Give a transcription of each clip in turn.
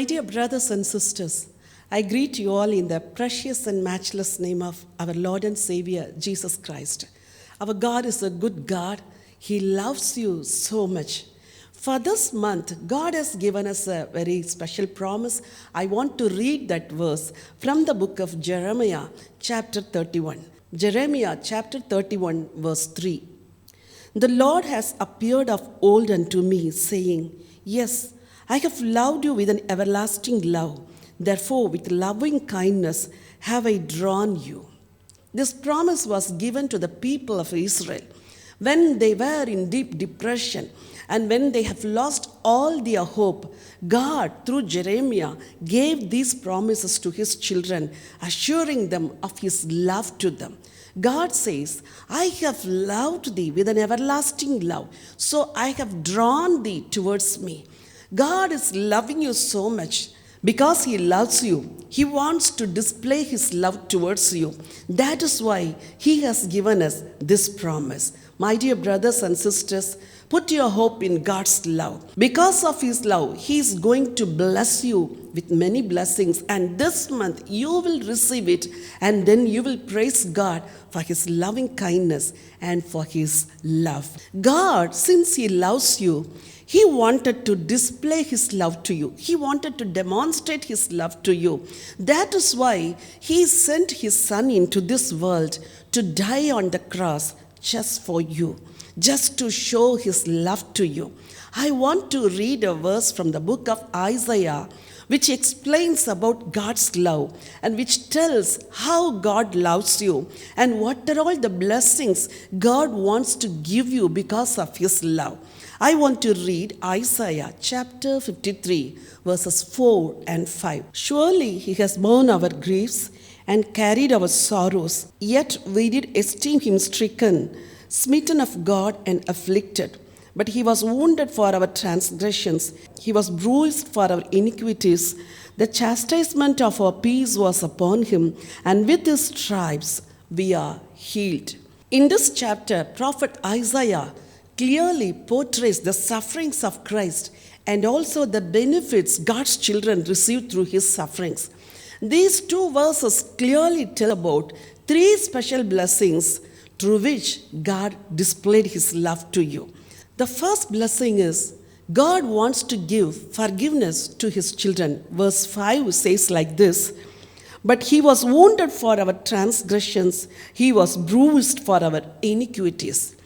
My dear brothers and sisters, I greet you all in the precious and matchless name of our Lord and Savior, Jesus Christ. Our God is a good God. He loves you so much. For this month, God has given us a very special promise. I want to read that verse from the book of Jeremiah, chapter 31. Jeremiah, chapter 31, verse 3. The Lord has appeared of old unto me, saying, Yes, I have loved you with an everlasting love. Therefore, with loving kindness have I drawn you. This promise was given to the people of Israel when they were in deep depression and when they have lost all their hope. God, through Jeremiah, gave these promises to his children, assuring them of his love to them. God says, I have loved thee with an everlasting love, so I have drawn thee towards me. God is loving you so much. Because he loves you, he wants to display his love towards you. That is why he has given us this promise. My dear brothers and sisters, put your hope in God's love. Because of his love, he is going to bless you with many blessings. And this month, you will receive it. And then you will praise God for his loving kindness and for his love. God, since he loves you, he wanted to display his love to you. He wanted to demonstrate his love to you. That is why he sent his son into this world to die on the cross just for you, just to show his love to you. I want to read a verse from the book of Isaiah, which explains about God's love and which tells how God loves you and what are all the blessings God wants to give you because of his love. I want to read Isaiah chapter 53, verses 4 and 5. Surely he has borne our griefs and carried our sorrows, yet we did esteem him stricken, smitten of God and afflicted. But he was wounded for our transgressions, he was bruised for our iniquities. The chastisement of our peace was upon him, and with his stripes we are healed. In this chapter, prophet Isaiah clearly portrays the sufferings of Christ and also the benefits God's children receive through his sufferings. These two verses clearly tell about three special blessings through which God displayed his love to you. The first blessing is God wants to give forgiveness to his children. Verse 5 says like this, But he was wounded for our transgressions, he was bruised for our iniquities.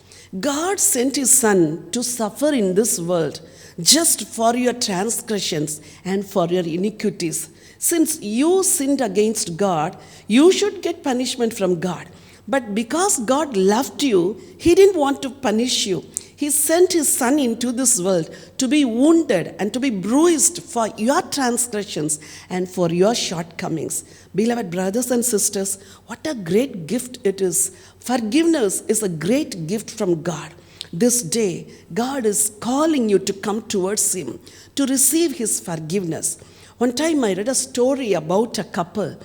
God sent his son to suffer in this world just for your transgressions and for your iniquities. Since you sinned against God, you should get punishment from God. But because God loved you, he didn't want to punish you. He sent his son into this world to be wounded and to be bruised for your transgressions and for your shortcomings. Beloved brothers and sisters, what a great gift it is. Forgiveness is a great gift from God. This day, God is calling you to come towards him, to receive his forgiveness. One time I read a story about a couple.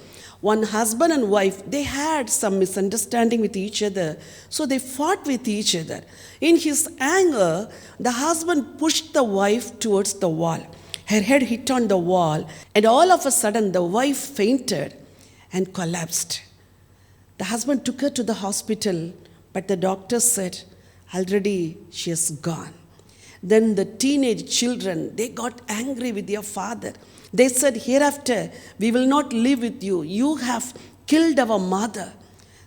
One husband and wife, they had some misunderstanding with each other, so they fought with each other. In his anger, the husband pushed the wife towards the wall. Her head hit on the wall, and all of a sudden the wife fainted and collapsed. The husband took her to the hospital, but the doctor said, already she is gone. Then the teenage children, they got angry with their father. They said, hereafter, we will not live with you. You have killed our mother.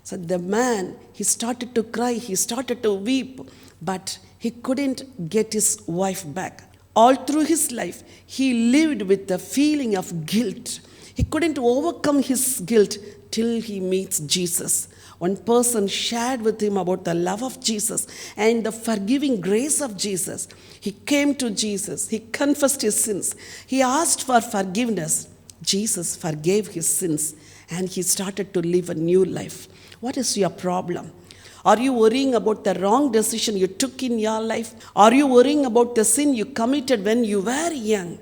So the man, he started to cry, he started to weep, but he couldn't get his wife back. All through his life, he lived with the feeling of guilt. He couldn't overcome his guilt till he meets Jesus. One person shared with him about the love of Jesus and the forgiving grace of Jesus. He came to Jesus. He confessed his sins. He asked for forgiveness. Jesus forgave his sins and he started to live a new life. What is your problem? Are you worrying about the wrong decision you took in your life? Are you worrying about the sin you committed when you were young?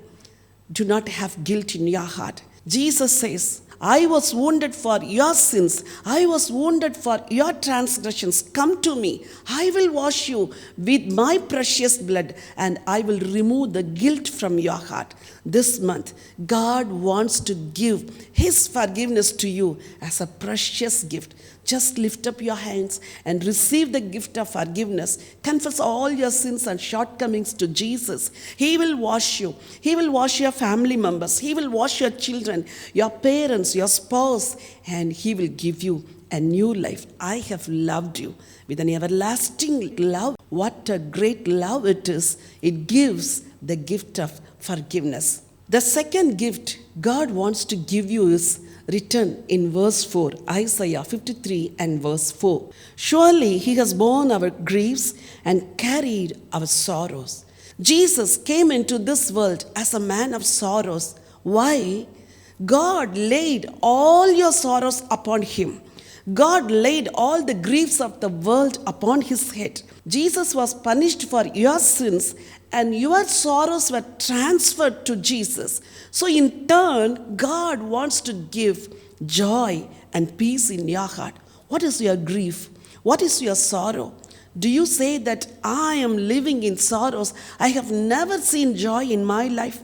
Do not have guilt in your heart. Jesus says, I was wounded for your sins. I was wounded for your transgressions. Come to me. I will wash you with my precious blood, and I will remove the guilt from your heart. This month, God wants to give His forgiveness to you as a precious gift. Just lift up your hands and receive the gift of forgiveness. Confess all your sins and shortcomings to Jesus. He will wash you. He will wash your family members. He will wash your children, your parents, your spouse, and He will give you a new life. I have loved you with an everlasting love. What a great love it is. It gives the gift of forgiveness. The second gift God wants to give you is written in verse 4, Isaiah 53 and verse 4. Surely He has borne our griefs and carried our sorrows. Jesus came into this world as a man of sorrows. Why? God laid all your sorrows upon Him. God laid all the griefs of the world upon His head. Jesus was punished for your sins, and your sorrows were transferred to Jesus. So in turn, God wants to give joy and peace in your heart. What is your grief? What is your sorrow? Do you say that I am living in sorrows? I have never seen joy in my life.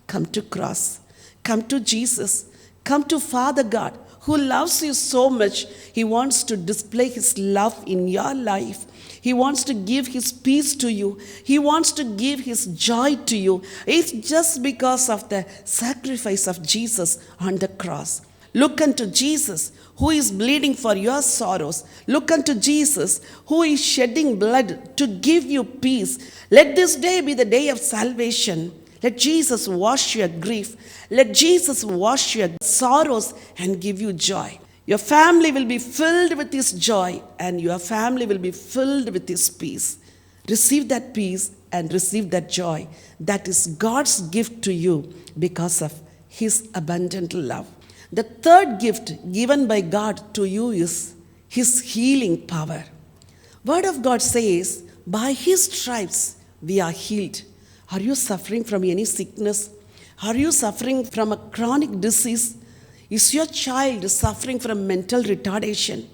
Come to cross. Come to Jesus. Come to Father God, who loves you so much. He wants to display His love in your life. He wants to give His peace to you. He wants to give His joy to you. It's just because of the sacrifice of Jesus on the cross. Look unto Jesus, who is bleeding for your sorrows. Look unto Jesus, who is shedding blood to give you peace. Let this day be the day of salvation. Let Jesus wash your grief. Let Jesus wash your sorrows and give you joy. Your family will be filled with His joy, and your family will be filled with His peace. Receive that peace and receive that joy. That is God's gift to you because of His abundant love. The third gift given by God to you is His healing power. Word of God says, by His stripes we are healed. Are you suffering from any sickness? Are you suffering from a chronic disease? Is your child suffering from mental retardation?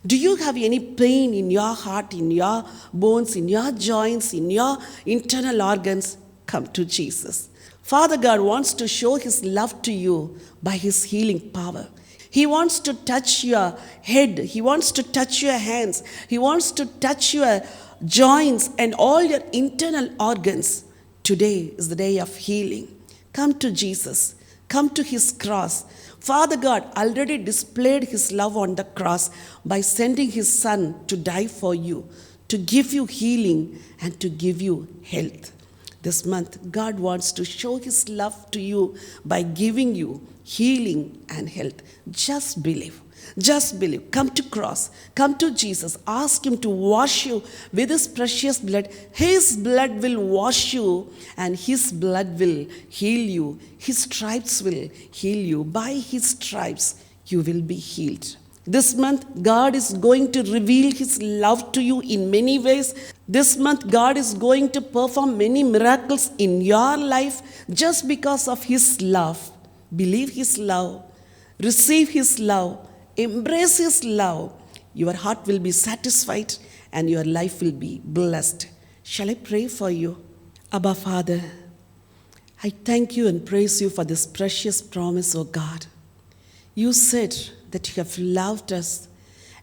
Do you have any pain in your heart, in your bones, in your joints, in your internal organs? Come to Jesus. Father God wants to show His love to you by His healing power. He wants to touch your head. He wants to touch your hands. He wants to touch your joints and all your internal organs. Today is the day of healing. Come to Jesus. Come to His cross. Father God already displayed His love on the cross by sending His Son to die for you, to give you healing and to give you health. This month, God wants to show His love to you by giving you healing and health. Just believe. Just believe. Come to cross. Come to Jesus. Ask Him to wash you with His precious blood. His blood will wash you, and His blood will heal you. His stripes will heal you. By His stripes, you will be healed. This month, God is going to reveal His love to you in many ways. This month, God is going to perform many miracles in your life just because of His love. Believe His love. Receive His love. Embrace His love. Your heart will be satisfied and your life will be blessed. Shall I pray for you? Abba Father, I thank You and praise You for this precious promise, O God. You said that You have loved us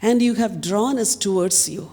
and You have drawn us towards You.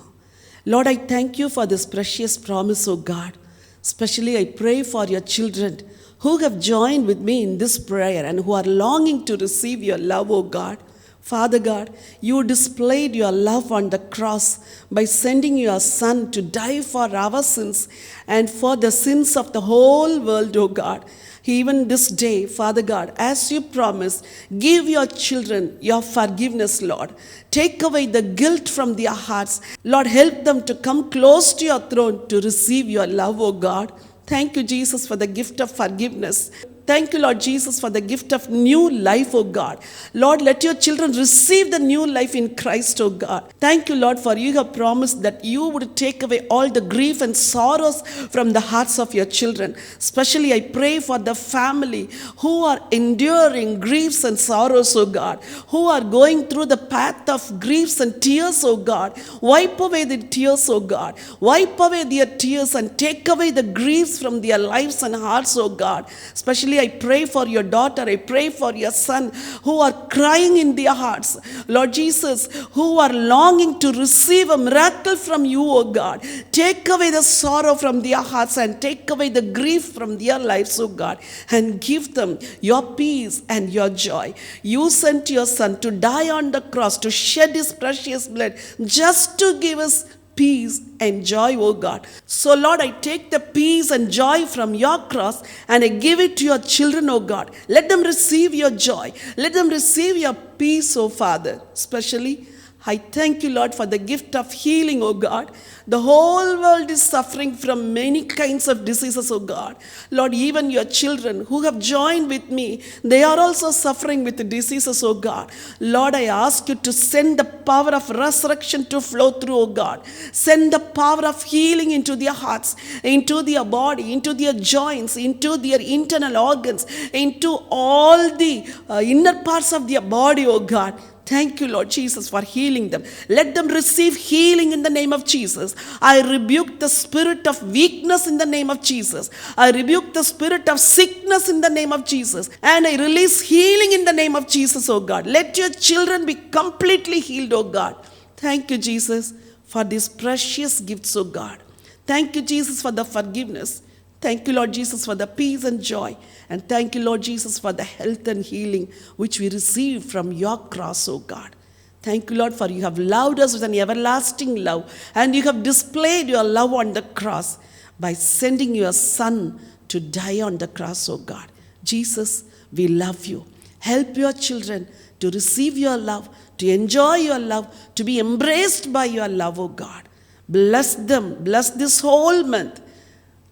Lord, I thank You for this precious promise, O God. Especially I pray for Your children who have joined with me in this prayer and who are longing to receive Your love, O God. Father God, You displayed Your love on the cross by sending Your Son to die for our sins and for the sins of the whole world, O God. Even this day, Father God, as You promised, give Your children Your forgiveness, Lord. Take away the guilt from their hearts. Lord, help them to come close to Your throne to receive Your love, O God. Thank You, Jesus, for the gift of forgiveness. Thank you, Lord Jesus, for the gift of new life, oh God. Lord, let your children receive the new life in Christ, oh God. Thank you, Lord, for you have promised that you would take away all the grief and sorrows from the hearts of your children. Especially, I pray for the family who are enduring griefs and sorrows, oh God, who are going through the path of griefs and tears, oh God. Wipe away the tears, oh God. Wipe away their tears and take away the griefs from their lives and hearts, oh God. Especially, I pray for your daughter, I pray for your son who are crying in their hearts, Lord Jesus, who are longing to receive a miracle from you, O God. Take away the sorrow from their hearts and take away the grief from their lives, O God, and give them your peace and your joy. You sent your son to die on the cross, to shed his precious blood, just to give us peace and joy, oh God. So, Lord, I take the peace and joy from your cross and I give it to your children, oh God. Let them receive your joy. Let them receive your peace, oh Father. Especially, I thank you, Lord, for the gift of healing, oh God. The whole world is suffering from many kinds of diseases, oh God. Lord, even your children who have joined with me, they are also suffering with the diseases, oh God. Lord, I ask you to send the power of resurrection to flow through, oh God. Send the power of healing into their hearts, into their body, into their joints, into their internal organs, into all the inner parts of their body, oh God. Thank you, Lord Jesus, for healing them. Let them receive healing in the name of Jesus. I rebuke the spirit of weakness in the name of Jesus. I rebuke the spirit of sickness in the name of Jesus. And I release healing in the name of Jesus, oh God. Let your children be completely healed, oh God. Thank you, Jesus, for these precious gifts, oh God. Thank you, Jesus, for the forgiveness. Thank you, Lord Jesus, for the peace and joy. And thank you, Lord Jesus, for the health and healing which we receive from your cross, oh God. Thank you, Lord, for you have loved us with an everlasting love. And you have displayed your love on the cross by sending your Son to die on the cross, oh God. Jesus, we love you. Help your children to receive your love, to enjoy your love, to be embraced by your love, oh God. Bless them. Bless this whole month.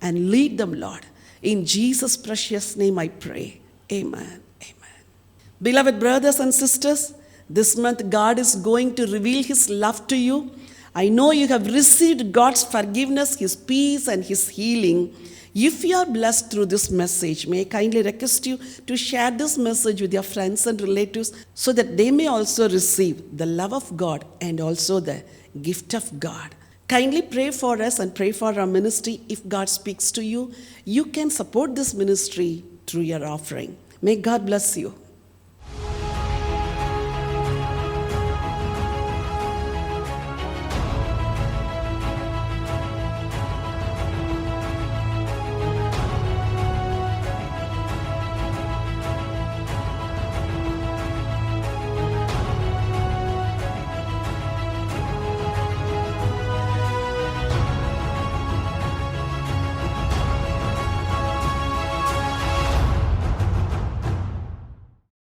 And lead them, Lord. In Jesus' precious name I pray. Amen. Amen. Beloved brothers and sisters, this month God is going to reveal His love to you. I know you have received God's forgiveness, His peace, and His healing. If you are blessed through this message, may I kindly request you to share this message with your friends and relatives so that they may also receive the love of God and also the gift of God. Kindly pray for us and pray for our ministry. If God speaks to you, you can support this ministry through your offering. May God bless you.